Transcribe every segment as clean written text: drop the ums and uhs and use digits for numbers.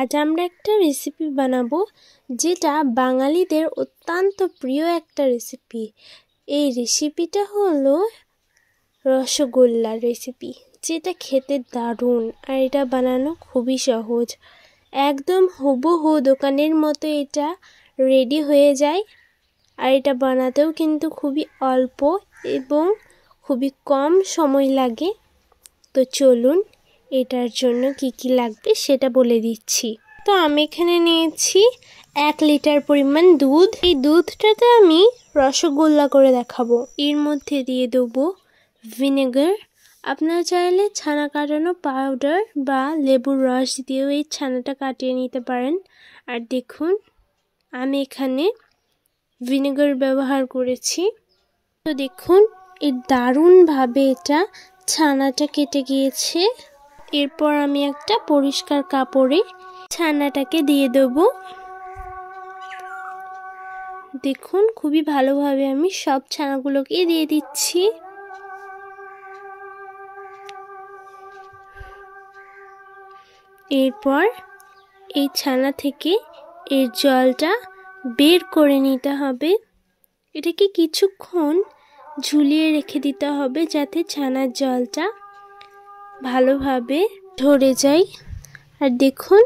আজ আমরা একটা রেসিপি বানাবো যেটা বাঙালিদের অত্যন্ত প্রিয় একটা রেসিপি। এই রেসিপিটা হলো রসগোল্লার রেসিপি, যেটা খেতে দারুণ আর এটা বানানো খুবই সহজ। একদম হুবহু দোকানের মতো এটা রেডি হয়ে যায়, আর এটা বানাতেও কিন্তু খুবই অল্প এবং খুবই কম সময় লাগে। তো চলুন এটার জন্য কি কি লাগবে সেটা বলে দিচ্ছি। তো আমি এখানে নিয়েছি 1 লিটার পরিমাণ দুধ। এই দুধটাতে আমি রসগোল্লা করে দেখাবো। এর মধ্যে দিয়ে দেবো ভিনেগার। আপনারা চাইলে ছানা কাটানো পাউডার বা লেবুর রস দিয়েও এই ছানাটা কাটিয়ে নিতে পারেন। আর দেখুন আমি এখানে ভিনেগার ব্যবহার করেছি। তো দেখুন এই দারুণভাবে এটা ছানাটা কেটে গিয়েছে। এরপর আমি একটা পরিষ্কার কাপড়ে ছানাটাকে দিয়ে দেব। দেখুন খুবই ভালোভাবে আমি সব ছানাগুলোকে দিয়ে দিচ্ছি। এরপর এই ছানা থেকে এর জলটা বের করে নিতে হবে। এটাকে কিছুক্ষণ ঝুলিয়ে রেখে দিতে হবে যাতে ছানার জলটা ভালোভাবে ঝরে যায়। আর দেখুন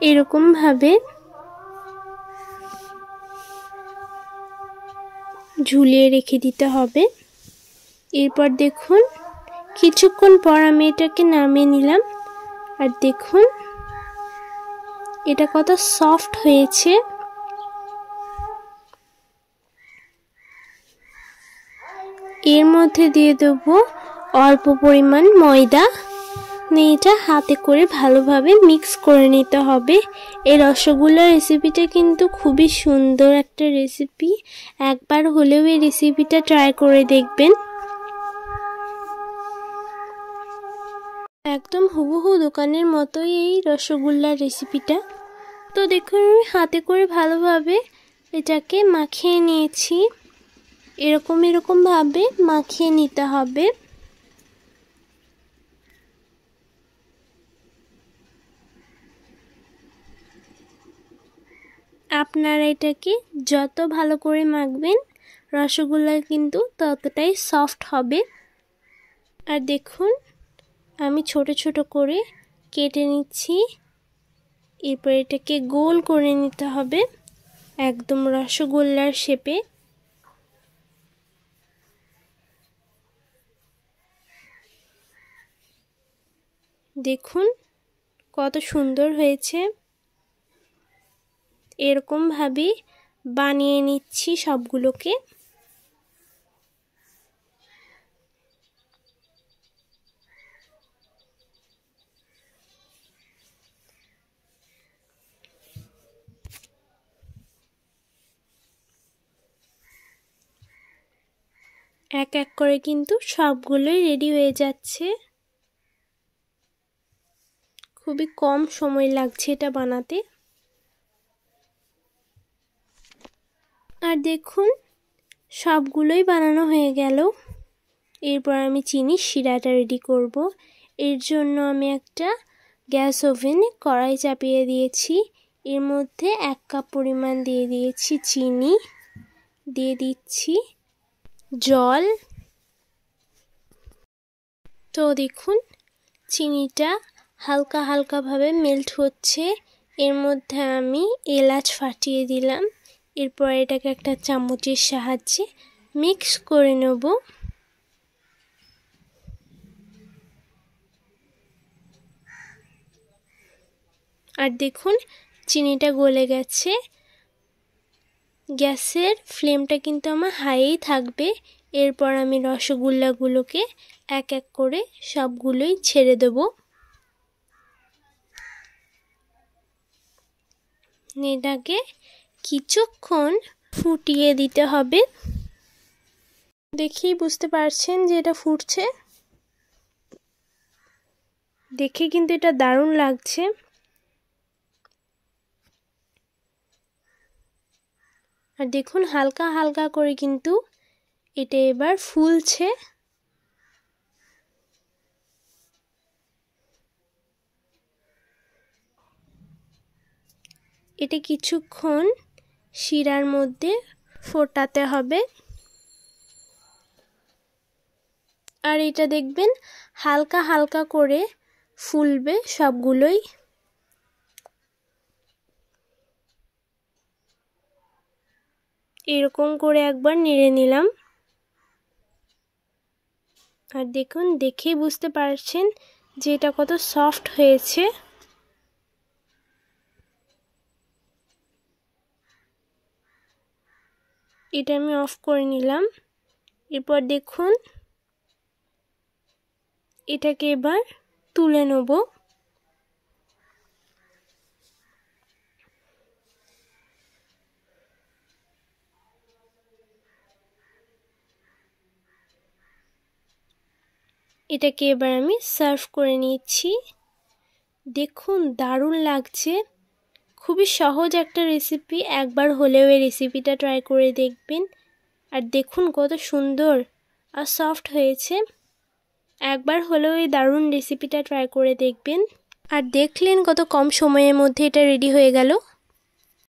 এরকম ভাবে ঝুলিয়ে রেখে দিতে হবে। এরপর দেখুন কিছুক্ষণ পর আমি এটাকে নামিয়ে নিলাম। আর দেখুন এটা কত সফট হয়েছে। এর মধ্যে দিয়ে দেব অল্প পরিমাণ ময়দা। এটা হাতে করে ভালোভাবে মিক্স করে নিতে হবে। এই রসগোল্লা রেসিপিটা কিন্তু খুবই সুন্দর একটা রেসিপি। একবার হলেও এই রেসিপিটা ট্রাই করে দেখবেন। একদম হুবহু দোকানের মতোই এই রসগোল্লার রেসিপিটা। তো দেখুন আমি হাতে করে ভালোভাবে এটাকে মাখিয়ে নিয়েছি। এরকম ভাবে মাখিয়ে নিতে হবে। আপনারা এটাকে যত ভালো করে মাখবেন রসগোল্লা কিন্তু ততটাই সফট হবে। আর দেখুন আমি ছোট ছোট করে কেটে নিচ্ছি। এরপর এটাকে গোল করে নিতে হবে একদম রসগোল্লার শেপে। দেখুন কত সুন্দর হয়েছে। এরকম ভাবে বানিয়ে নিচ্ছি সবগুলোকে। এক এক করে কিন্তু সবগুলোই রেডি হয়ে যাচ্ছে। খুবই কম সময় লাগছে এটা বানাতে। আর দেখুন সবগুলোই বানানো হয়ে গেল। এরপর আমি চিনির শিরাটা রেডি করব। এর জন্য আমি একটা গ্যাস ওভেনে কড়াই চাপিয়ে দিয়েছি। এর মধ্যে 1 কাপ পরিমাণ দিয়ে দিয়েছি চিনি, দিয়ে দিচ্ছি জল। তো দেখুন চিনিটা হালকা হালকা ভাবে মেল্ট হচ্ছে। এর মধ্যে আমি এলাচ ফাটিয়ে দিলাম। এরপর এটাকে একটা চামচের সাহায্যে মিক্স করে নেব। আর দেখুন চিনিটা গলে গেছে। গ্যাসের ফ্লেমটা কিন্তু আমার হাইই থাকবে। এরপর আমি রসগোল্লাগুলোকে এক এক করে সবগুলোই ছেড়ে দেব। এটাকে কিছুক্ষণ ফুটিয়ে দিতে হবে। দেখেই বুঝতে পারছেন যে এটা ফুটছে। দেখে কিন্তু এটা দারুণ লাগছে। আর দেখুন হালকা হালকা করে কিন্তু এটা এবার ফুলছে। এটা কিছুক্ষণ শিরার মধ্যে ফোটাতে হবে। আর এটা দেখবেন হালকা হালকা করে ফুলবে সবগুলোই। এরকম করে একবার নেড়ে নিলাম। আর দেখুন, দেখেই বুঝতে পারছেন যে এটা কত সফট হয়েছে। এটা আমি অফ করে নিলাম। এরপর দেখুন, এটাকে এবার তুলে নেব। এটাকে এবার আমি সার্ভ করে নিচ্ছি। দেখুন, দারুণ লাগছে। খুবই সহজ একটা রেসিপি, একবার হলেও এই রেসিপিটা ট্রাই করে দেখবেন। আর দেখুন কত সুন্দর আর সফট হয়েছে। একবার হলেও এই দারুণ রেসিপিটা ট্রাই করে দেখবেন। আর দেখলেন কত কম সময়ের মধ্যে এটা রেডি হয়ে গেল।